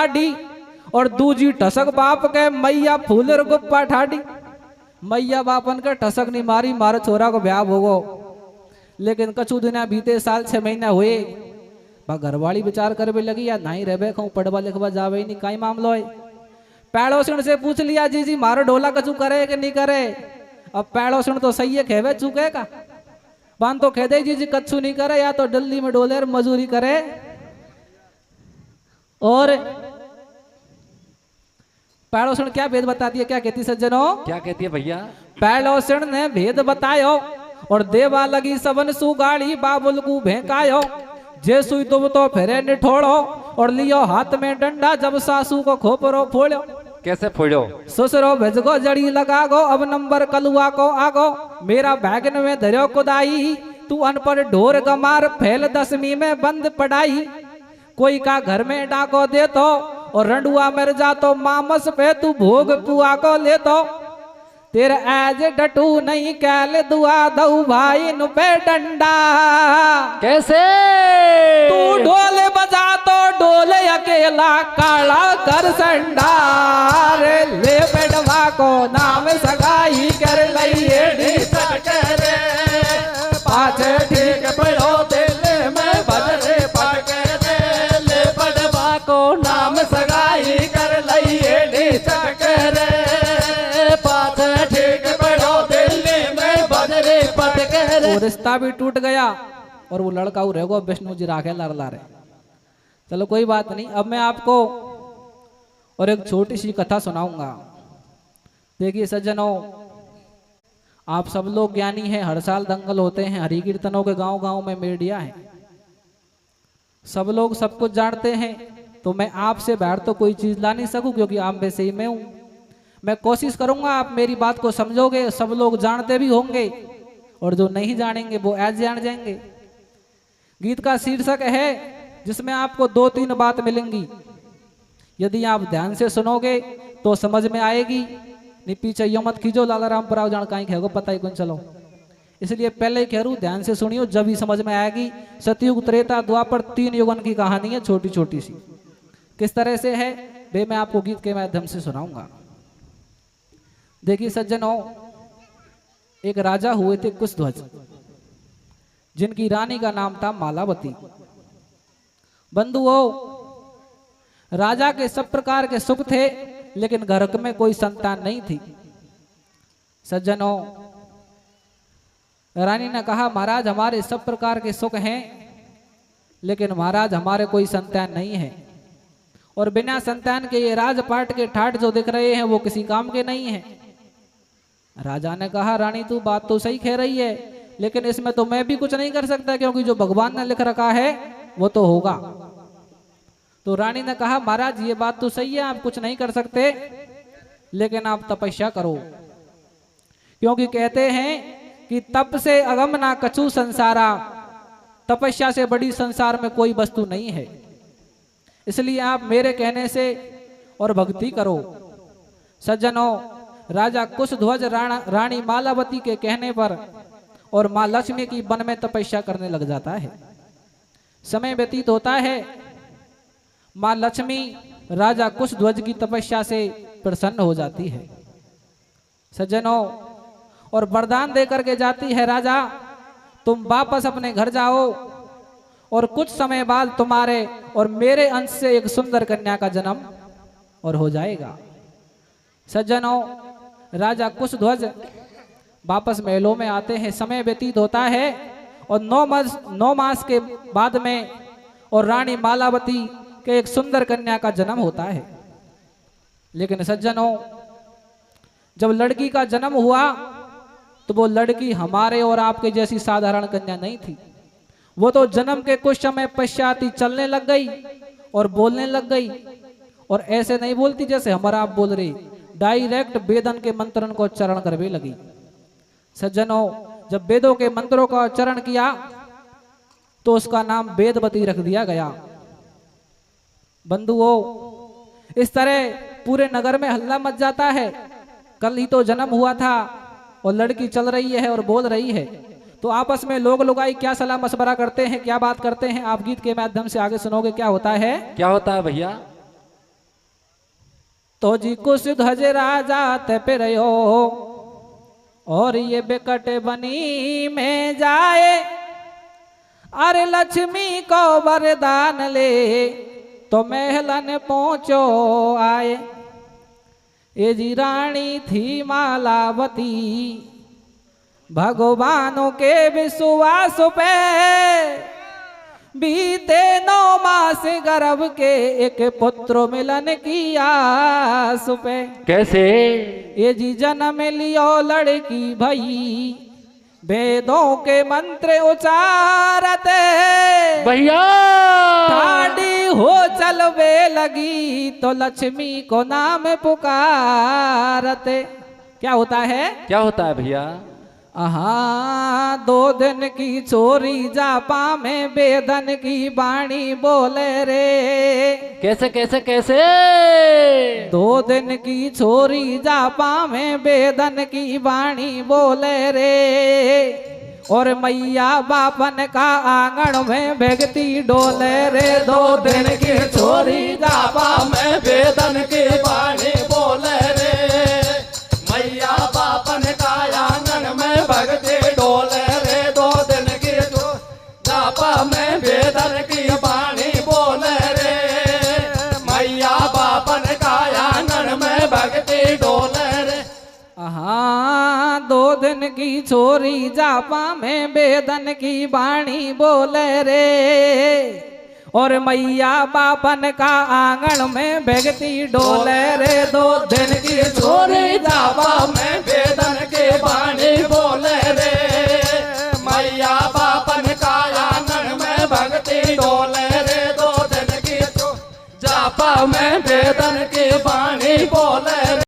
लाडी और दूजी ठसक बाप के मैया फूलर गुप्पा ठाडी। मैया बापन के ठसक नहीं मारी, मारे छोरा को ब्याह होगो। लेकिन कछु दिन बीते साल 6 महीना हुए, घरवाली विचार कर भी लगी या नहीं रहे कहूँ पढ़वा लिखवा जावे नहीं कई मामलो है। पैड़ोसन से पूछ लिया जी जी मारो ढोला कछु करे कि नहीं करे। अब पैड़ोसन तो सही है खेवे चुके का बान तो कह दे जी जी कछु नहीं करे या तो दिल्ली में डोले मजूरी करे। और पैड़ोसन क्या भेद बताती है, क्या कहती सज्जनों, क्या कहती है भैया। पैड़ोसन ने भेद बतायो और देवा लगी सबन सुगाड़ी बाबुल को भेंकायो। जे सुई तुम तो फेरे निठोड़ो और लियो हाथ में डंडा जब सासू को खोपरो फोड़ो। कैसे फोड़ो, ससुरो भेजगो जड़ी लगा गो अब नंबर कलुआ को आगो। मेरा बैगन में धरो कुदाई तू अनपढ़ ढोर गमार फैल 10वीं में बंद पढ़ाई। कोई का घर में डाको दे तो और रंडुआ मर जा तो मामस पे तू भोग पुआ को ले तो। तेरा आज डटू नहीं कैल दुआ दऊ भाई नु पे डंडा। कैसे तू ढोल बजा तो ढोले अकेला काला कर संडा। ले बेडवा को नाम सगाई कर लइए रे पाछे ठीक पड़ो दिल में बजरे पटके रे। ले बेडवा को नाम सगाई कर लइए रे रिश्ता भी टूट गया और वो लड़का रह गया विष्णु जी राखे लड़ला रहे। चलो कोई बात नहीं, अब मैं आपको और एक छोटी सी कथा सुनाऊंगा। देखिए सज्जनों, आप सब लोग ज्ञानी हैं, हर साल दंगल होते हैं, हरि कीर्तनों के गांव गांव में मीडिया है, सब लोग सब कुछ जानते हैं। तो मैं आपसे बाहर तो कोई चीज ला नहीं सकूं क्योंकि आप में से ही मैं हूं। मैं कोशिश करूंगा आप मेरी बात को समझोगे। सब लोग जानते भी होंगे और जो नहीं जानेंगे वो आज जान जाएंगे। गीत का शीर्षक है जिसमें आपको 2-3 बात मिलेंगी। यदि आप ध्यान से सुनोगे तो समझ में आएगी, नहीं पीछे यो मत खींचो लाला राम पराव जान कहीं खेगो पता ही कौन चलो। इसलिए पहले कह रू ध्यान से सुनियो जब ही समझ में आएगी। सतयुग त्रेता द्वापर 3 युगन की कहानी है, छोटी छोटी सी। किस तरह से है वे मैं आपको गीत के माध्यम से सुनाऊंगा। देखिए सज्जनों, एक राजा हुए थे कुशध्वज, जिनकी रानी का नाम था मालावती। बंधुओं, राजा के सब प्रकार के सुख थे लेकिन घर में कोई संतान नहीं थी। सज्जनों, रानी ने कहा महाराज हमारे सब प्रकार के सुख हैं लेकिन महाराज हमारे कोई संतान नहीं है और बिना संतान के ये राजपाट के ठाट जो दिख रहे हैं वो किसी काम के नहीं हैं। राजा ने कहा रानी तू बात तो सही कह रही है लेकिन इसमें तो मैं भी कुछ नहीं कर सकता क्योंकि जो भगवान ने लिख रखा है वो तो होगा। तो रानी ने कहा महाराज ये बात तो सही है, आप कुछ नहीं कर सकते लेकिन आप तपस्या करो, क्योंकि कहते हैं कि तप से अगम ना कछु संसारा, तपस्या से बड़ी संसार में कोई वस्तु नहीं है। इसलिए आप मेरे कहने से और भक्ति करो। सज्जनों, राजा कुशध्वज रानी मालावती के कहने पर और मां लक्ष्मी की वन में तपस्या करने लग जाता है। समय व्यतीत होता है, मां लक्ष्मी राजा कुशध्वज की तपस्या से प्रसन्न हो जाती है। सज्जनों, और वरदान देकर के जाती है राजा तुम वापस अपने घर जाओ और कुछ समय बाद तुम्हारे और मेरे अंश से एक सुंदर कन्या का जन्म और हो जाएगा। सज्जनों, राजा कुशध्वज वापस महलों में आते हैं। समय व्यतीत होता है और 9 मास के बाद में और रानी मालावती के एक सुंदर कन्या का जन्म होता है। लेकिन सज्जनों, जब लड़की का जन्म हुआ तो वो लड़की हमारे और आपके जैसी साधारण कन्या नहीं थी। वो तो जन्म के कुछ समय पश्चात ही चलने लग गई और बोलने लग गई, और ऐसे नहीं बोलती जैसे हमारा आप बोल रहे, डायरेक्ट वेदन के मंत्रण को उच्चारण करने लगी। सज्जनों, जब वेदों के मंत्रों का उच्चारण किया तो उसका नाम वेदवती रख दिया गया। बंधुओं, इस तरह पूरे नगर में हल्ला मच जाता है। कल ही तो जन्म हुआ था और लड़की चल रही है और बोल रही है। तो आपस में लोग लुगाई क्या सलाह मशवरा करते हैं, क्या बात करते हैं, आप गीत के माध्यम से आगे सुनोगे। क्या होता है, क्या होता है भैया। तो जी कुछ ध्वज राजा ते पिरयो और ये बिकट बनी में जाए, अरे लक्ष्मी को वरदान ले तो महलन पहुंचो आए। ये जी रानी थी मालावती भगवानों के विश्वास पे, बीते 9 मास गर्भ के एक पुत्र मिलन की आस पे। कैसे? ये जी जन्म लियो लड़की भई वेदों के मंत्र उचारते, भैया ठाडी हो चलवे लगी तो लक्ष्मी को नाम पुकारते। क्या होता है? क्या होता है भैया? आहा 2 दिन की छोरी जापा में वेदन की बाणी बोले रे। कैसे कैसे कैसे? 2 दिन की छोरी जापा में वेदन की बाणी बोले रे, और मैया बापन का आंगन में भगती डोले रे। 2 दिन की छोरी जापा में वेदन की बाणी बोले रे, मैया बापन का आंगन में भगती डोले रे। 2 दिन की जापा में वेदन की बाणी बोले रे, मैया बापन का आंगन में भगती डोले रे। हाँ 2 दिन की छोरी जापा में वेदन की बाणी बोले रे, और मैया बापन का आंगन में भगती डोले रे। 2 दिन की छोरी जापा में वेदन की बाणी बोले रे, मैया बापन का आंगन में भगती डोले रे। 2 दिन की जापा में वेदन की बाणी बोले